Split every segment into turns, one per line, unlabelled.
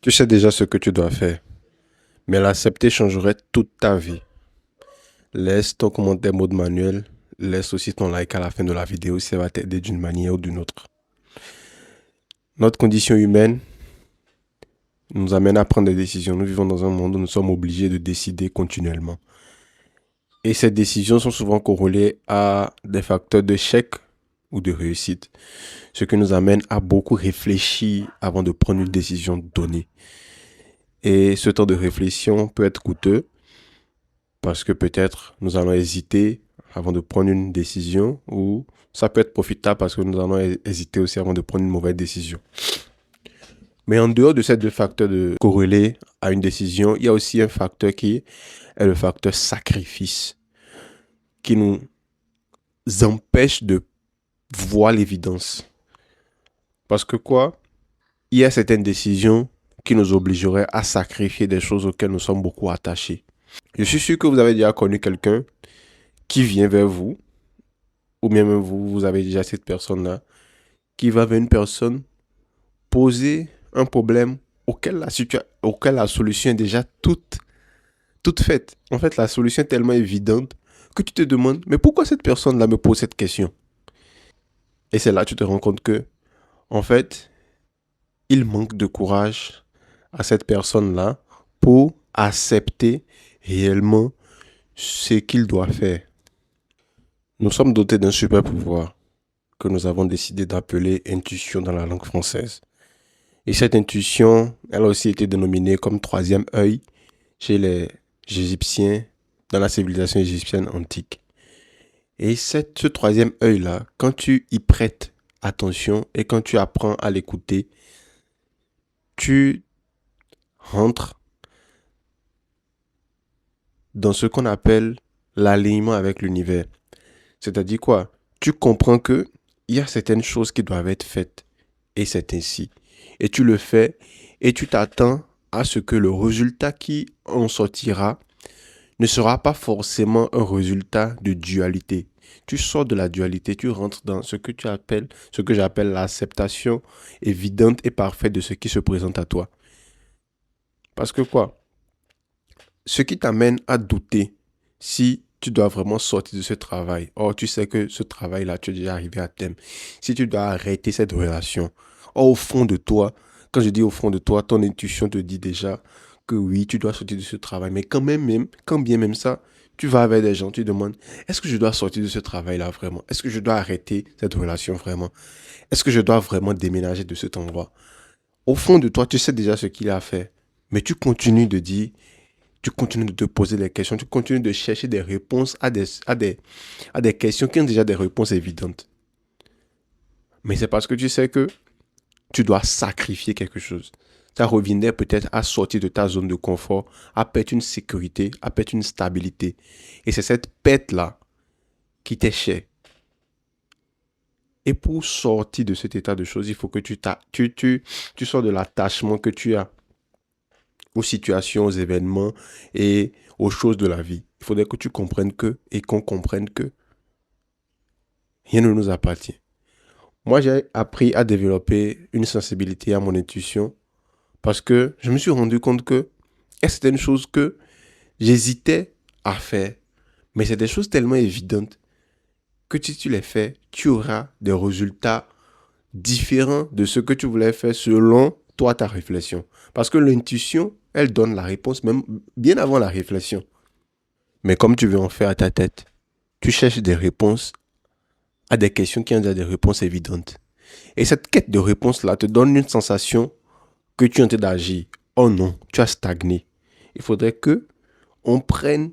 Tu sais déjà ce que tu dois faire, mais l'accepter changerait toute ta vie. Laisse ton commentaire mode manuel, laisse aussi ton like à la fin de la vidéo si ça va t'aider d'une manière ou d'une autre. Notre condition humaine nous amène à prendre des décisions. Nous vivons dans un monde où nous sommes obligés de décider continuellement. Et ces décisions sont souvent corrélées à des facteurs d'échec ou de réussite, ce qui nous amène à beaucoup réfléchir avant de prendre une décision donnée. Et ce temps de réflexion peut être coûteux parce que peut-être nous allons hésiter avant de prendre une décision, ou ça peut être profitable parce que nous allons hésiter aussi avant de prendre une mauvaise décision. Mais en dehors de ces deux facteurs de corrélés à une décision, il y a aussi un facteur qui est le facteur sacrifice, qui nous empêche de voir l'évidence. Parce que quoi? Il y a certaines décisions qui nous obligeraient à sacrifier des choses auxquelles nous sommes beaucoup attachés. Je suis sûr que vous avez déjà connu quelqu'un qui vient vers vous, ou bien même vous, vous avez déjà cette personne-là, qui va vers une personne poser un problème auquel la solution est déjà toute faite. En fait, la solution est tellement évidente que tu te demandes, mais pourquoi cette personne-là me pose cette question? Et c'est là que tu te rends compte que, en fait, il manque de courage à cette personne-là pour accepter réellement ce qu'il doit faire. Nous sommes dotés d'un super pouvoir que nous avons décidé d'appeler intuition dans la langue française. Et cette intuition, elle a aussi été dénominée comme troisième œil chez les Égyptiens, dans la civilisation égyptienne antique. Et ce troisième œil-là, quand tu y prêtes attention et quand tu apprends à l'écouter, tu rentres dans ce qu'on appelle l'alignement avec l'univers. C'est-à-dire quoi? Tu comprends que il y a certaines choses qui doivent être faites et c'est ainsi. Et tu le fais et tu t'attends à ce que le résultat qui en sortira ne sera pas forcément un résultat de dualité. Tu sors de la dualité, tu rentres dans ce que j'appelle l'acceptation évidente et parfaite de ce qui se présente à toi. Parce que quoi? Ce qui t'amène à douter si tu dois vraiment sortir de ce travail. Or, tu sais que ce travail-là, tu es déjà arrivé à terme. Si tu dois arrêter cette relation. Or, au fond de toi, quand je dis au fond de toi, ton intuition te dit déjà que oui, tu dois sortir de ce travail. Mais quand bien même ça, tu vas avec des gens, tu demandes, est-ce que je dois sortir de ce travail-là vraiment? Est-ce que je dois arrêter cette relation vraiment? Est-ce que je dois vraiment déménager de cet endroit? Au fond de toi, tu sais déjà ce qu'il a fait. Mais tu continues de te poser des questions, tu continues de chercher des réponses à des questions qui ont déjà des réponses évidentes. Mais c'est parce que tu sais que tu dois sacrifier quelque chose. Ça reviendrait peut-être à sortir de ta zone de confort, à perdre une sécurité, à perdre une stabilité. Et c'est cette perte-là qui t'est chère. Et pour sortir de cet état de choses, il faut que tu sors de l'attachement que tu as aux situations, aux événements et aux choses de la vie. Il faudrait que tu comprennes et qu'on comprenne que rien ne nous appartient. Moi, j'ai appris à développer une sensibilité à mon intuition parce que je me suis rendu compte que c'était une chose que j'hésitais à faire. Mais c'est des choses tellement évidentes que si tu les fais, tu auras des résultats différents de ce que tu voulais faire selon toi, ta réflexion. Parce que l'intuition, elle donne la réponse même bien avant la réflexion. Mais comme tu veux en faire à ta tête, tu cherches des réponses à des questions qui ont déjà des réponses évidentes. Et cette quête de réponse-là te donne une sensation que tu es en train d'agir. Oh non, tu as stagné. Il faudrait que on prenne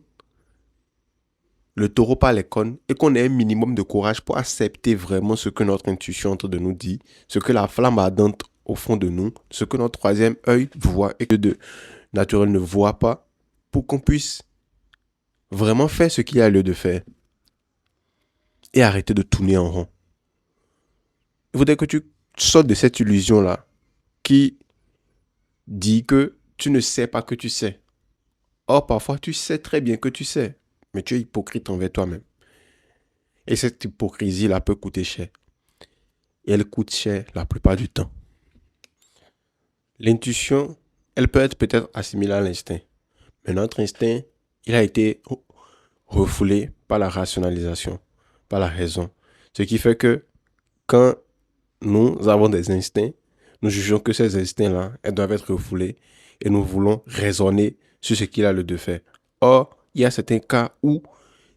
le taureau par les cornes et qu'on ait un minimum de courage pour accepter vraiment ce que notre intuition est en train de nous dire, ce que la flamme ardente au fond de nous, ce que notre troisième œil voit et que de naturel ne voit pas, pour qu'on puisse vraiment faire ce qu'il y a lieu de faire et arrêter de tourner en rond. Il faudrait que tu sortes de cette illusion-là qui dit que tu ne sais pas que tu sais. Or, parfois, tu sais très bien que tu sais, mais tu es hypocrite envers toi-même. Et cette hypocrisie-là peut coûter cher. Et elle coûte cher la plupart du temps. L'intuition, elle peut être peut-être assimilée à l'instinct. Mais notre instinct, il a été refoulé par la rationalisation, par la raison. Ce qui fait que quand nous avons des instincts, nous jugeons que ces instincts-là, elles doivent être refoulés et nous voulons raisonner sur ce qu'il a le de faire. Or, il y a certains cas où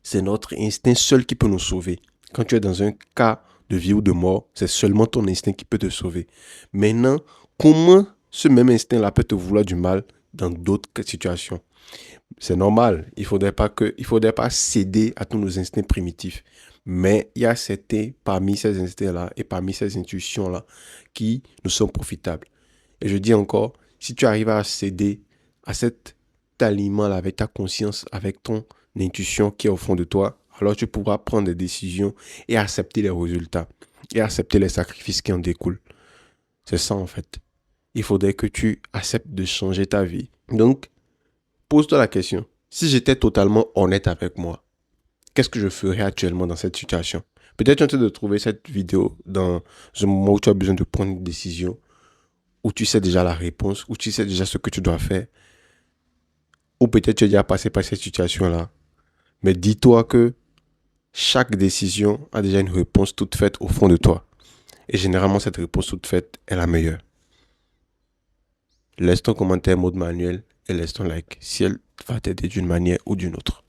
c'est notre instinct seul qui peut nous sauver. Quand tu es dans un cas de vie ou de mort, c'est seulement ton instinct qui peut te sauver. Maintenant, comment ce même instinct-là peut te vouloir du mal dans d'autres situations? C'est normal. Il faudrait pas céder à tous nos instincts primitifs. Mais il y a certains parmi ces instincts-là et parmi ces intuitions-là qui nous sont profitables. Et je dis encore, si tu arrives à céder à cet aliment-là avec ta conscience, avec ton intuition qui est au fond de toi, alors tu pourras prendre des décisions et accepter les résultats et accepter les sacrifices qui en découlent. C'est ça en fait. Il faudrait que tu acceptes de changer ta vie. Donc, pose-toi la question. Si j'étais totalement honnête avec moi, qu'est-ce que je ferais actuellement dans cette situation? Peut-être tu es en train de trouver cette vidéo dans un moment où tu as besoin de prendre une décision, où tu sais déjà la réponse, où tu sais déjà ce que tu dois faire, ou peut-être tu es déjà passé par cette situation-là. Mais dis-toi que chaque décision a déjà une réponse toute faite au fond de toi. Et généralement, cette réponse toute faite est la meilleure. Laisse ton commentaire mode manuel et laisse ton like si elle va t'aider d'une manière ou d'une autre.